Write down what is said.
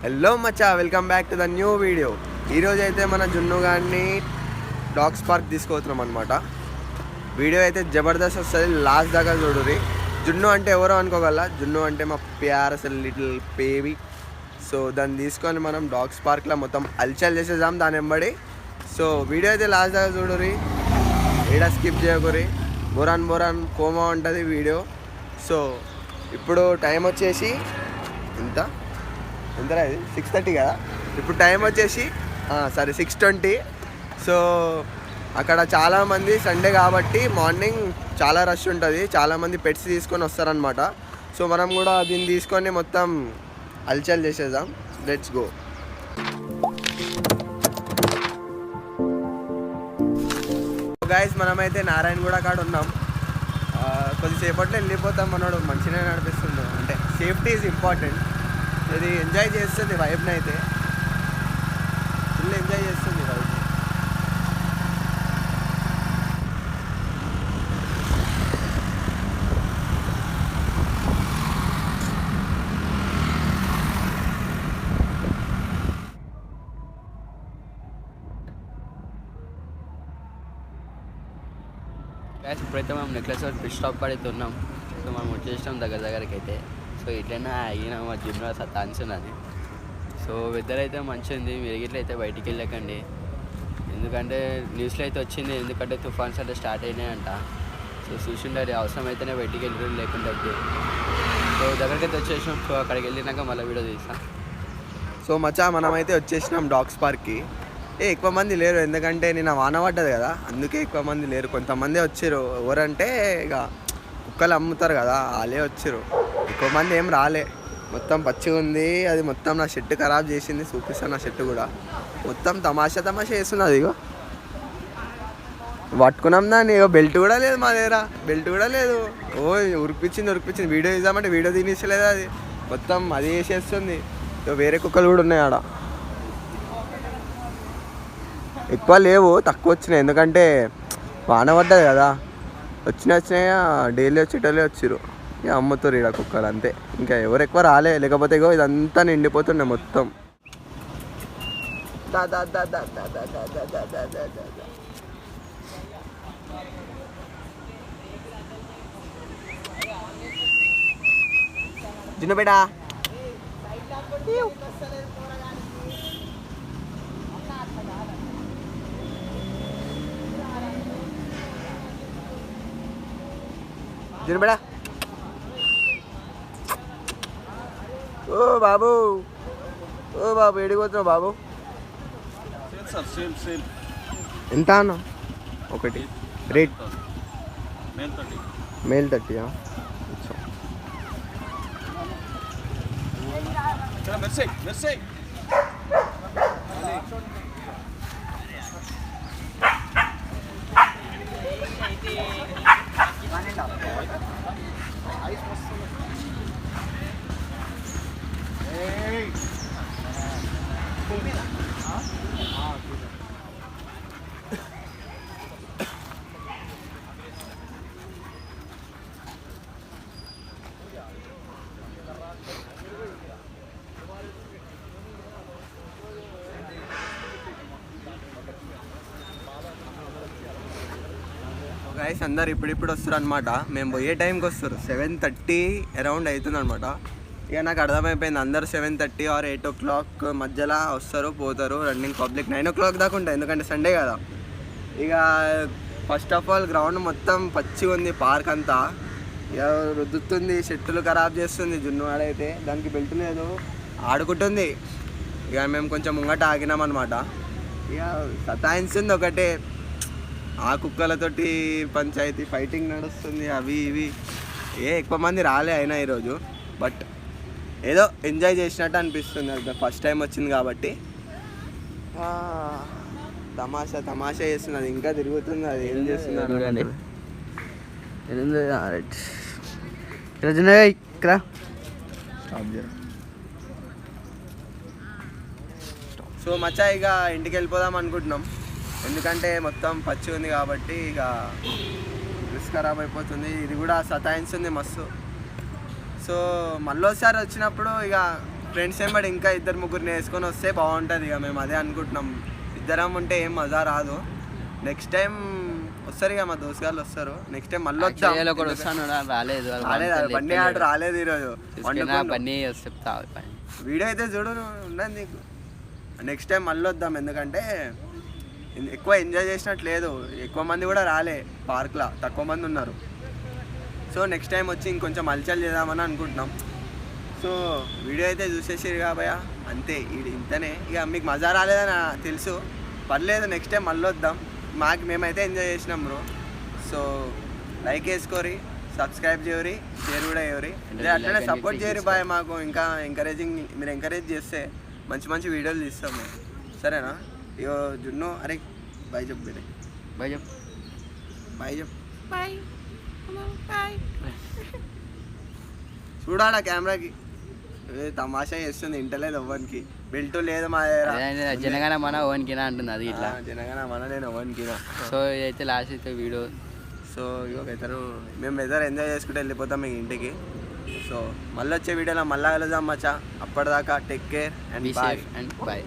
Hello Maccha, welcome back to the new video. ఈరోజు అయితే మన జున్ను గారిని డాగ్స్ పార్క్ తీసుకుపోతున్నాం అనమాట. వీడియో అయితే జబర్దస్త్ వస్తుంది, లాస్ట్ దాకా చూడుర్రి. జున్ను అంటే ఎవరో అనుకోగల, జున్ను అంటే మా ప్యార్ అసలు లిటిల్ బేబీ. సో దాన్ని తీసుకొని మనం డాగ్స్ పార్క్లో మొత్తం అల్చల్ చేసేద్దాం దాని వెంబడి. సో వీడియో అయితే లాస్ట్ దాకా చూడుర్రి, ఏడా స్కిప్ చేయకూరి. బోరాన్ కోమా ఉంటుంది వీడియో. సో ఇప్పుడు టైం వచ్చేసి ఎంతరా, ఇది 6:30 కదా. ఇప్పుడు టైం వచ్చేసి 6:20. సో అక్కడ చాలామంది సండే కాబట్టి మార్నింగ్ చాలా రష్ ఉంటుంది, చాలామంది పెట్స్ తీసుకొని వస్తారనమాట. సో మనం కూడా దీన్ని తీసుకొని మొత్తం అల్చల్ చేసేద్దాం. Let's go. గైస్, మనమైతే నారాయణగూడ కాడ ఉన్నాం. కొద్దిసేపట్లో వెళ్ళిపోతాం. మనోడు మంచిగా నడిపిస్తుంది, అంటే సేఫ్టీ ఈజ్ ఇంపార్టెంట్. ఇది ఎంజాయ్ చేస్తుంది వైబ్ని, అయితే ఫుల్ ఎంజాయ్ చేస్తుంది వైబ్ని. గ్యాస్ ఇప్పుడైతే మనం నెక్లెస్ ఫిష్ స్టాప్ కాడ అయితే ఉన్నాం. సో మనం వచ్చేసినాం దగ్గరికి అయితే. సో ఇట్లనే అయినా మా జిమ్లో సతాన్సున్నది. సో వెదర్ అయితే మంచిగా ఉంది. మీరు ఇట్లయితే బయటికి వెళ్ళకండి, ఎందుకంటే న్యూస్లో అయితే వచ్చింది, ఎందుకంటే తుఫాన్స్ అంటే స్టార్ట్ అయినాయంట. సో చూసిండారు, అవసరం అయితేనే బయటికి వెళ్ళి, లేకుండా అయితే. సో దగ్గరికి అయితే వచ్చేసినాం. సో అక్కడికి వెళ్ళినాక మళ్ళీ వీడియో తీస్తాం. సో మచ్చా, మనమైతే వచ్చేసినాం డాగ్స్ పార్క్కి. ఎక్కువ మంది లేరు, ఎందుకంటే నిన్న వాన పడ్డది కదా, అందుకే ఎక్కువ మంది లేరు. కొంతమంది వచ్చారు. ఎవరంటే ఇక కుక్కలు అమ్ముతారు కదా, వాళ్ళే వచ్చారు. ఎక్కువ మంది ఏం రాలే. మొత్తం పచ్చిగా ఉంది, అది మొత్తం నా షర్ట్ ఖరాబ్ చేసింది. చూపిస్తాను, నా షర్ట్ కూడా మొత్తం తమాషా చేస్తున్నది. ఇగో పట్టుకున్నాం దాన్ని. ఇగో బెల్ట్ కూడా లేదు మా దగ్గర, బెల్ట్ కూడా లేదు. ఓ ఉరిపించింది. వీడియో తీద్దామంటే వీడియో తీనిస్తలేదు, అది మొత్తం అది వేసేస్తుంది. వేరే కుక్కలు కూడా ఉన్నాయి ఆడ. ఎక్కువ లేవు, తక్కువ వచ్చినాయి, ఎందుకంటే వాన పడ్డది కదా. వచ్చినాయి డైలీ వచ్చేటోళ్ళే వచ్చిర్రు. ఇక అమ్ముతారు ఇక్కడ కుక్కలు, అంతే. ఇంకా ఎవరు ఎక్కువ రాలే, లేకపోతే ఇగో ఇదంతా నిండిపోతుండే మొత్తం. జిన్న బేటా, బేడా. ఓ బాబు ఎడిపోతున్నావు బాబు? ఎంత అన్న ఒకటి రేట్? మేల్ 30. గైస్, అందరు ఇప్పుడు వస్తారు అనమాట. మేము పోయే టైంకి వస్తారు, 7:30 అరౌండ్ అవుతుంది అనమాట. ఇక నాకు అర్థమైపోయింది, అందరు 7:30 ఆర్ 8 o'clock మధ్యలో వస్తారు, పోతారు. రన్నింగ్ పబ్లిక్ 9 o'clock దాకా ఉంటుంది, ఎందుకంటే సండే కదా. ఇక ఫస్ట్ ఆఫ్ ఆల్ గ్రౌండ్ మొత్తం పచ్చిగా ఉంది, పార్క్ అంతా. ఇక రుద్దుతుంది, చెట్టులు ఖరాబ్ చేస్తుంది. జున్ను ఆడైతే దానికి బెల్ట్ లేదు, ఆడుకుంటుంది. ఇక మేము కొంచెం ముంగట ఆగినాం అనమాట. ఇక సతాయిస్తుంది ఒకటే, ఆ కుక్కలతోటి పంచాయతీ, ఫైటింగ్ నడుస్తుంది, అవి ఇవి. ఎక్కువ మంది రాలే అయినా ఈరోజు, బట్ ఏదో ఎంజాయ్ చేసినట్టు అనిపిస్తుంది. అది ఫస్ట్ టైం వచ్చింది కాబట్టి. తమాషా చేస్తుంది, అది ఇంకా తిరుగుతుంది. అది ఏం చేస్తున్నారు చూడండి. సో మచ్చా, ఇక ఇంటికి వెళ్ళిపోదాం అనుకుంటున్నాం, ఎందుకంటే మొత్తం పచ్చి ఉంది కాబట్టి. ఇక రిస్క్ ఖరాబ్ అయిపోతుంది. ఇది కూడా సతాయిస్తుంది మస్తు. సో మళ్ళీసారి వచ్చినప్పుడు ఇక ఫ్రెండ్స్ ఏం బట్ ఇంకా ఇద్దరు ముగ్గురిని వేసుకొని వస్తే బాగుంటుంది. ఇక మేము అదే అనుకుంటున్నాం. ఇద్దరం ఉంటే ఏం మజా రాదు. నెక్స్ట్ టైం వస్తారు ఇక మా దోస్తుగాళ్ళు వస్తారు. నెక్స్ట్ టైం మళ్ళీ వస్తాం. ఒకడు వస్తాను రాలేదు బండి ఆట రాలేదు ఈరోజు. బండి చెప్తా వీడియో అయితే చూడు ఉన్నది నీకు. నెక్స్ట్ టైం మళ్ళీ వద్దాం. ఎందుకంటే ఎక్కువ ఎంజాయ్ చేసినట్టు లేదు. ఎక్కువ మంది కూడా రాలే పార్క్లో, తక్కువ మంది ఉన్నారు. సో నెక్స్ట్ టైం వచ్చి ఇంకొంచెం హల్చల్ చేద్దామని అనుకుంటున్నాం. సో వీడియో అయితే చూసేసారు కాబోయా, అంతే. ఇది ఇంతనే. ఇక మీకు మజా రాలేదని తెలుసు, పర్లేదు. నెక్స్ట్ టైం మళ్ళీ వద్దాం. మేమైతే ఎంజాయ్ చేసినాం బ్రో. సో లైక్ వేసుకోరి, సబ్స్క్రైబ్ చేయరి, షేర్ కూడా చేయరి. అట్లనే సపోర్ట్ చేయరు బాయ్. మాకు ఇంకా మీరు ఎంకరేజ్ చేస్తే మంచి మంచి వీడియోలు తీస్తాము. సరేనా? ఇగో జున్ను, అరే బాయ్ చెప్పు. బాయ్ చెప్పు. బాయ్ చెప్పు. Bye bye. చూడాలా కెమెరాకి. తమాషా చేస్తుంది, ఇంటలేదు ఎవ్వరికి. బెల్ట్ లేదు మా దగ్గర. జనగాన మన ఓన్కినా అంటుంది అది ఇట్లా. జనగాన మన నేను ఓన్కినా. సో ఇదైతే లాస్ట్ అయితే వీడియో. సో ఇక మేము వెదర్ ఎంజాయ్ చేసుకుంటూ వెళ్ళిపోతాం మీకు ఇంటికి. సో మళ్ళీ వచ్చే వీడియోలో మళ్ళీ కలుద్దాం మచ్చా. అప్పటిదాకా take care and bye. And bye.